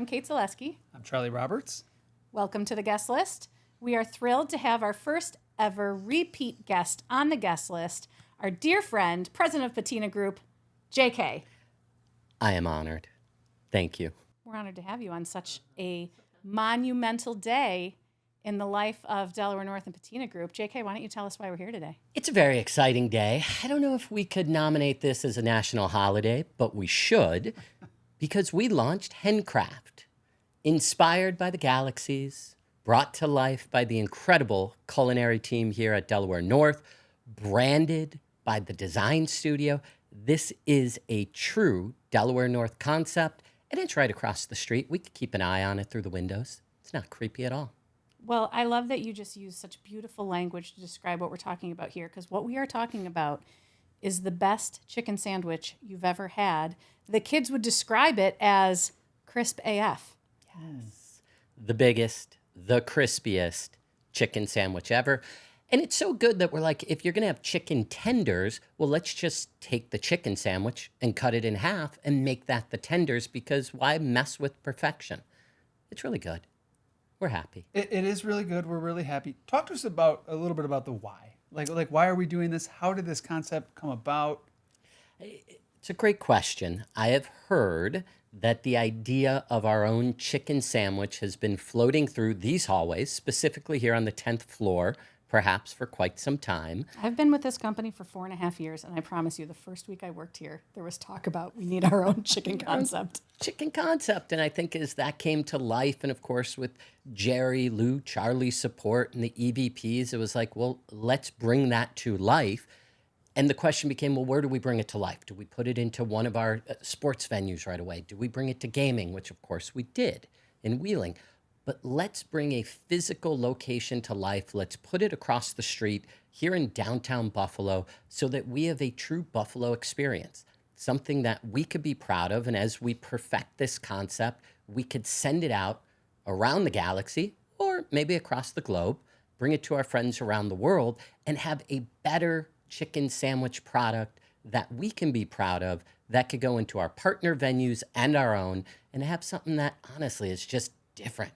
I'm Cait Zulewski. I'm Charlie Roberts. Welcome to the guest list. We are thrilled to have our first ever repeat guest on the guest list, our dear friend, president of Patina Group, JK. I am honored. Thank you. We're honored to have you on such a monumental day in the life of Delaware North and Patina Group. JK, why don't you tell us why we're here today? It's a very exciting day. I don't know if we could nominate this as a national holiday, but we should, because we launched Hencraft, inspired by the galaxies, brought to life by the incredible culinary team here at Delaware North, branded by the design studio. This is a true Delaware North concept, and it's right across the street. We could keep an eye on it through the windows. It's not creepy at all. Well, I love that you just use such beautiful language to describe what we're talking about here, because what we are talking about is the best chicken sandwich you've ever had. The kids would describe it as crisp AF. Yes. The biggest, the crispiest chicken sandwich ever. And it's so good that we're like, if you're going to have chicken tenders, well, let's just take the chicken sandwich and cut it in half and make that the tenders, because why mess with perfection? It's really good. We're happy. It is really good. We're really happy. Talk to us about a little bit about the why. Like why are we doing this? How did this concept come about? It's a great question. I have heard that the idea of our own chicken sandwich has been floating through these hallways, specifically here on the 10th floor, perhaps for quite some time. I've been with this company for 4.5 years, and I promise you, the first week I worked here, there was talk about we need our own chicken concept. Chicken concept. And I think as that came to life, and of course with Jerry, Lou, Charlie's support and the EVPs, it was like, well, let's bring that to life. And the question became, well, where do we bring it to life? Do we put it into one of our sports venues right away? Do we bring it to gaming, which of course we did in Wheeling? But let's bring a physical location to life. Let's put it across the street here in downtown Buffalo so that we have a true Buffalo experience, something that we could be proud of. And as we perfect this concept, we could send it out around the galaxy or maybe across the globe, bring it to our friends around the world, and have a better chicken sandwich product that we can be proud of that could go into our partner venues and our own, and have something that honestly is just different.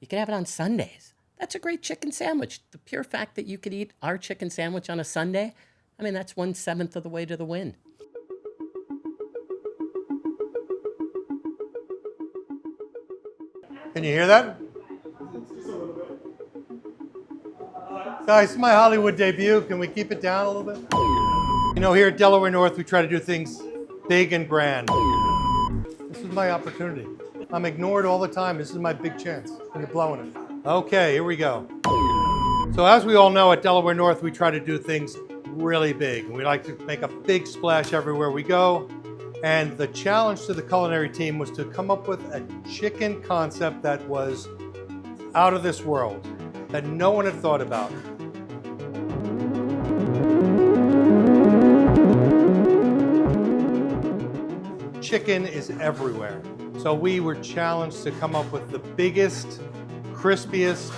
You can have it on Sundays. That's a great chicken sandwich. The pure fact that you could eat our chicken sandwich on a Sunday, I mean, that's 1/7 of the way to the win. Can you hear that? Guys, it's my Hollywood debut. Can we keep it down a little bit? You know, here at Delaware North, we try to do things big and grand. This is my opportunity. I'm ignored all the time. This is my big chance. And you're blowing it. Okay, here we go. So as we all know, at Delaware North, we try to do things really big. We like to make a big splash everywhere we go. And the challenge to the culinary team was to come up with a chicken concept that was out of this world, that no one had thought about. Chicken is everywhere. So we were challenged to come up with the biggest, crispiest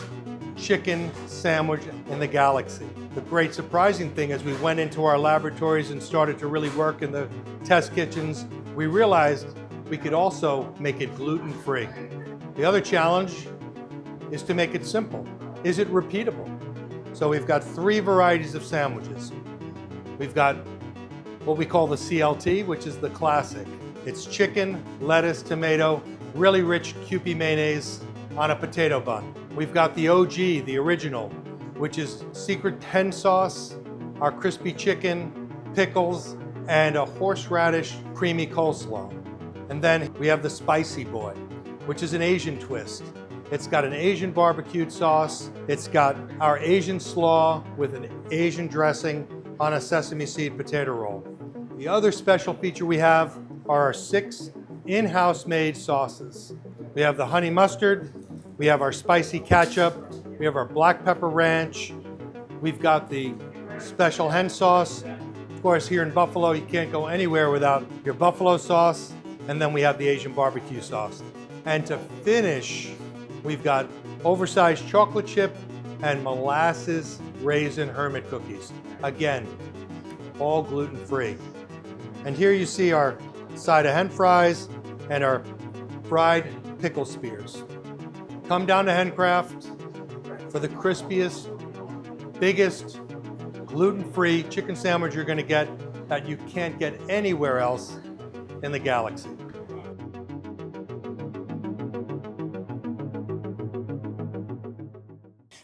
chicken sandwich in the galaxy. The great surprising thing is we went into our laboratories and started to really work in the test kitchens. We realized we could also make it gluten-free. The other challenge is to make it simple. Is it repeatable? So we've got 3 varieties of sandwiches. We've got what we call the CLT, which is the classic. It's chicken, lettuce, tomato, really rich Kewpie mayonnaise on a potato bun. We've got the OG, the original, which is secret hen sauce, our crispy chicken, pickles, and a horseradish creamy coleslaw. And then we have the spicy boy, which is an Asian twist. It's got an Asian barbecued sauce. It's got our Asian slaw with an Asian dressing on a sesame seed potato roll. The other special feature we have are our 6 in-house made sauces. We have the honey mustard, we have our spicy ketchup, we have our black pepper ranch, we've got the special hen sauce. Of course, here in Buffalo, you can't go anywhere without your buffalo sauce, and then we have the Asian barbecue sauce. And to finish, we've got oversized chocolate chip and molasses raisin hermit cookies. Again, all gluten-free. And here you see our side of hen fries and our fried pickle spears. Come down to Hencraft for the crispiest, biggest, gluten-free chicken sandwich you're going to get that you can't get anywhere else in the galaxy.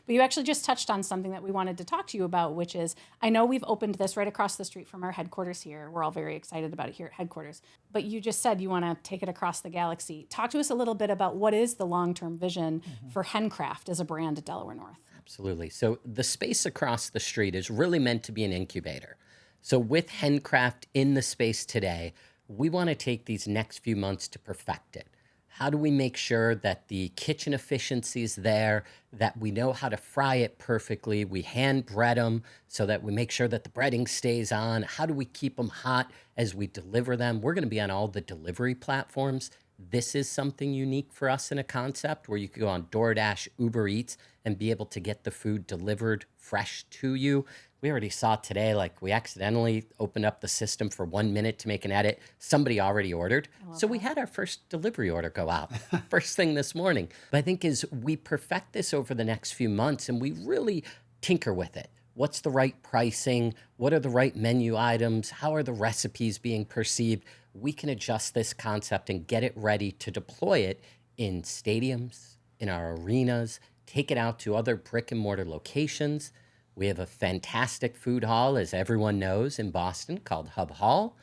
But you actually just touched on something that we wanted to talk to you about, which is, I know we've opened this right across the street from our headquarters here. We're all very excited about it here at headquarters. But you just said you want to take it across the galaxy. Talk to us a little bit about what is the long-term vision for Hencraft as a brand at Delaware North. Absolutely. So the space across the street is really meant to be an incubator. So with Hencraft in the space today, we want to take these next few months to perfect it. How do we make sure that the kitchen efficiency is there, that we know how to fry it perfectly, we hand bread them so that we make sure that the breading stays on? How do we keep them hot as we deliver them? We're going to be on all the delivery platforms. This is something unique for us in a concept where you could go on DoorDash, Uber Eats, and be able to get the food delivered fresh to you. We already saw today, like we accidentally opened up the system for 1 minute to make an edit. Somebody already ordered. So we had our first delivery order go out first thing this morning. But I think as we perfect this over the next few months and we really tinker with it, what's the right pricing? What are the right menu items? How are the recipes being perceived? We can adjust this concept and get it ready to deploy it in stadiums, in our arenas, take it out to other brick and mortar locations. We have a fantastic food hall, as everyone knows, in Boston called Hub Hall.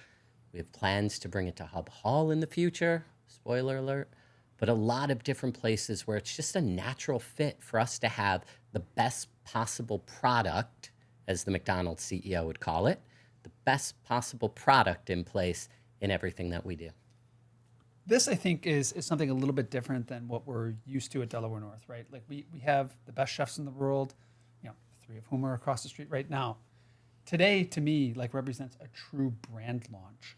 We have plans to bring it to Hub Hall in the future, spoiler alert, but a lot of different places where it's just a natural fit for us to have the best possible product, as the McDonald's CEO would call it, the best possible product in place in everything that we do. This, I think, is something a little bit different than what we're used to at Delaware North, right? Like we have the best chefs in the world, three of whom are across the street right now. Today, to me, like represents a true brand launch.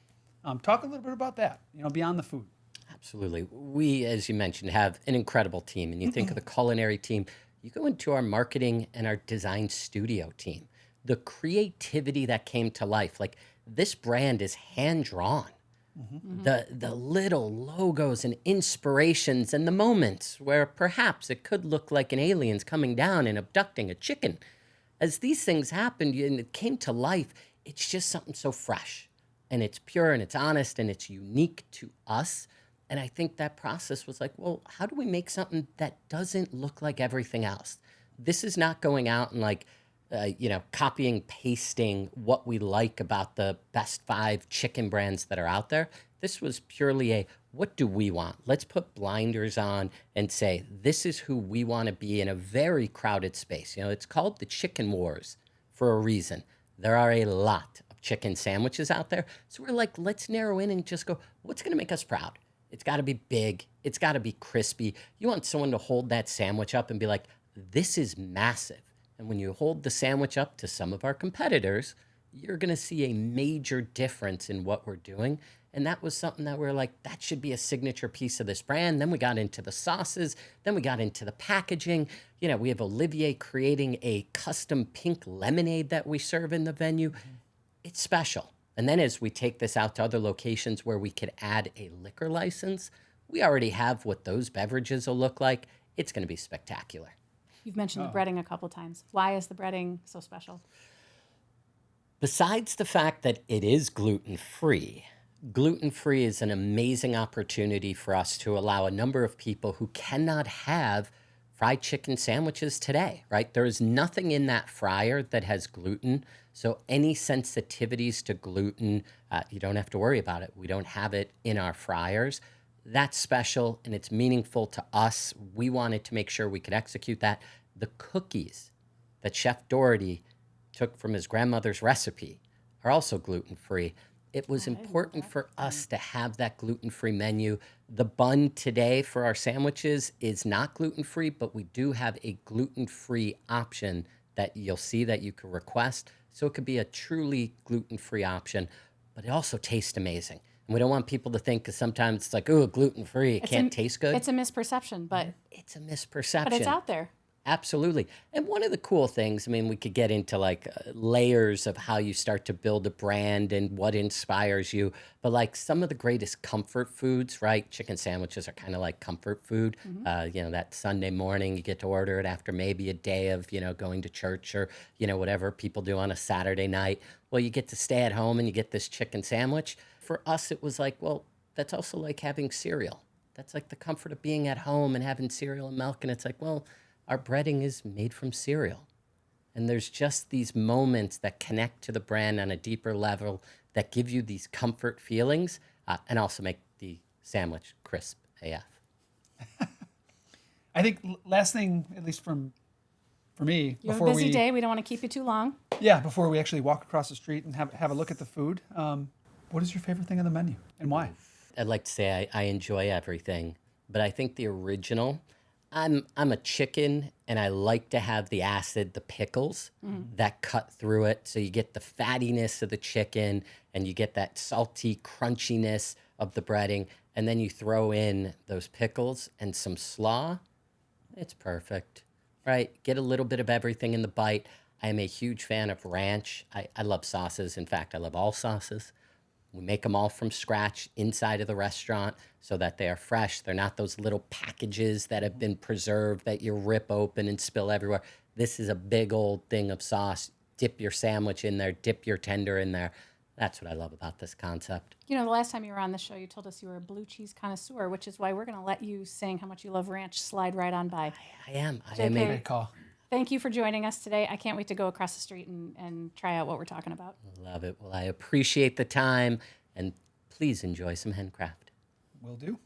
Talk a little bit about that, beyond the food. Absolutely. We, as you mentioned, have an incredible team. And you think of the culinary team, you go into our marketing and our design studio team. The creativity that came to life, like this brand is hand-drawn. The little logos and inspirations and the moments where perhaps it could look like an alien's coming down and abducting a chicken. As these things happened and it came to life, it's just something so fresh and it's pure and it's honest and it's unique to us. And I think that process was like, well, how do we make something that doesn't look like everything else? This is not going out and like, copying, pasting what we like about the best 5 chicken brands that are out there. This was purely what do we want? Let's put blinders on and say, this is who we want to be in a very crowded space. It's called the chicken wars for a reason. There are a lot of chicken sandwiches out there. So we're like, let's narrow in and just go, what's going to make us proud? It's got to be big. It's got to be crispy. You want someone to hold that sandwich up and be like, this is massive. And when you hold the sandwich up to some of our competitors, you're going to see a major difference in what we're doing. And that was something that we're like, that should be a signature piece of this brand. Then we got into the sauces. Then we got into the packaging. We have Olivier creating a custom pink lemonade that we serve in the venue. It's special. And then as we take this out to other locations where we could add a liquor license, we already have what those beverages will look like. It's going to be spectacular. You've mentioned the breading a couple times. Why is the breading so special? Besides the fact that it is gluten-free is an amazing opportunity for us to allow a number of people who cannot have fried chicken sandwiches today, right? There is nothing in that fryer that has gluten. So any sensitivities to gluten, you don't have to worry about it. We don't have it in our fryers. That's special and it's meaningful to us. We wanted to make sure we could execute that. The cookies that Chef Doherty took from his grandmother's recipe are also gluten-free. It was important for us to have that gluten-free menu. The bun today for our sandwiches is not gluten-free, but we do have a gluten-free option that you'll see that you can request. So it could be a truly gluten-free option, but it also tastes amazing. And we don't want people to think, because sometimes it's like, oh, gluten-free, it can't taste good. It's a misperception, but it's a misperception. But it's out there. Absolutely. And one of the cool things, I mean, we could get into like layers of how you start to build a brand and what inspires you. But like some of the greatest comfort foods, right? Chicken sandwiches are kind of like comfort food. You know, that Sunday morning, you get to order it after maybe a day of, you know, going to church or, you know, whatever people do on a Saturday night. Well, you get to stay at home and you get this chicken sandwich. For us, it was like, well, that's also like having cereal. That's like the comfort of being at home and having cereal and milk. And it's like, well, our breading is made from cereal. And there's just these moments that connect to the brand on a deeper level that give you these comfort feelings and also make the sandwich crisp AF. I think last thing, at least for me, You have a busy day. We don't want to keep you too long. yeah, before we actually walk across the street and have a look at the food, what is your favorite thing on the menu and why? I'd like to say I enjoy everything, but I think the original, I'm a chicken and I like to have the acid, the pickles that cut through it. So you get the fattiness of the chicken and you get that salty crunchiness of the breading. And then you throw in those pickles and some slaw. It's perfect, right? Get a little bit of everything in the bite. I am a huge fan of ranch. I love sauces. In fact, I love all sauces. We make them all from scratch inside of the restaurant so that they are fresh. They're not those little packages that have been preserved that you rip open and spill everywhere. This is a big old thing of sauce. Dip your sandwich in there, dip your tender in there. That's what I love about this concept. You know, the last time you were on the show, you told us you were a blue cheese connoisseur, which is why we're going to let you saying how much you love ranch slide right on by. I am JK. Great call. Thank you for joining us today. I can't wait to go across the street and try out what we're talking about. Love it. Well, I appreciate the time, and please enjoy some Hencraft. Will do.